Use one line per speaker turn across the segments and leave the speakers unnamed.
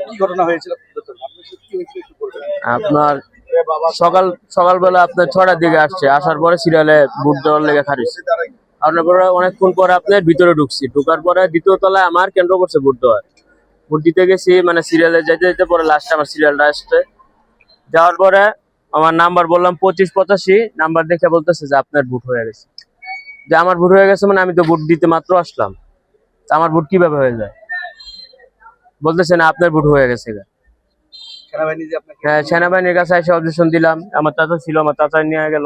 কি ঘটনা হয়েছিল?
আপনার সকালবেলা আপনার 6টার দিকে আসছে, আসার পরে সিরিয়ালে ভোট দেওয়ার লেগে খারিজ। আপনার পরে অনেকক্ষণ পরে আপনার ভিতরে ঢুকছি, ঢুকার পরে দ্বিতীয় তলায় আমার কেন্দ্র করছে ভোট দেওয়ার। ভোট দিতে গেছি, মানে সিরিয়ালে যেতে যেতে পরে লাস্টে আমার সিরিয়ালটা আসছে। যাওয়ার পরে আমার নাম্বার বললাম 2585, নাম্বার দেখে বলতেছে যে আপনার ভোট হয়ে গেছে। যে আমার ভোট হয়ে গেছে মানে আমি তো ভোট দিতে মাত্র আসলাম, আমার ভোট কিভাবে হয়ে যায়? বলতেছে না আপনার ভোট হয়ে গেছে। হ্যাঁ, সেনাবাহিনীর কাছে এসে অবজেকশন দিলাম। আমার চাচা ছিল, আমার চাচা নিয়ে গেল,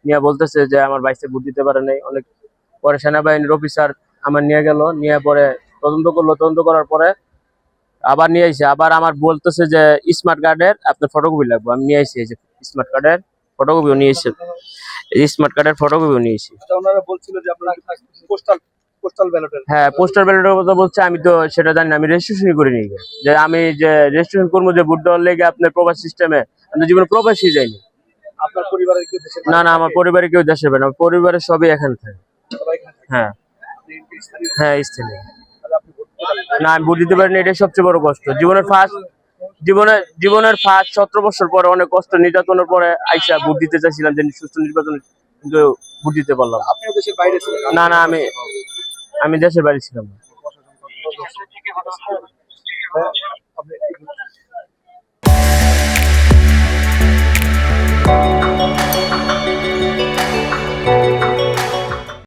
নিয়ে বলতেছে যে আমার বাইসে ভোট দিতে পারে নাই। অনেক পরে সেনাবাহিনীর অফিসার আমার নিয়ে গেল, নিয়ে পরে তদন্ত করলো, তদন্ত করার পরে আবার নিয়ে আইসে। আবার আমার বলতেছে যে স্মার্ট কার্ডের আপনার ফটোকপি লাগবে। আমি নিয়ে আইসি, এই যে স্মার্ট কার্ডের ফটোকপিও নিয়ে এসে, এই স্মার্ট কার্ডের ফটোকপিও নিয়ে এসেছি।
ওনারা বলছিল যে আপনার পোস্টাল ব্যালটের।
হ্যাঁ, পোস্টাল ব্যালটের কথা বলছে, আমি তো সেটা জানি না, আমি রেজিস্ট্রেশনই করিনি। যে আমি যে রেজিস্ট্রেশন করবো যে ভোট দেওয়ার লেগে আপনার প্রবাস সিস্টেমে, আমি জীবনে প্রবাসী যাইনি।
আপনার পরিবারের কেউ দেশে?
না না, আমার পরিবারে কেউ দেশে না, পরিবারের সবই এখানে থাকে। হ্যাঁ হ্যাঁ, স্থানীয়। না, আমি ভোট দিতে পারিনি, এটাই সবচেয়ে বড় কষ্ট। জীবনের ফার্স্ট 17 বছর পরে অনেক কষ্ট নির্যাতনের পরে আইসা ভোট দিতে চাইছিলাম যে সুষ্ঠু নির্বাচন, কিন্তু ভোট দিতে পারলাম
আপনি দেশের বাইরে ছিলেন?
না। না, আমি দেশের বাইরে ছিলাম।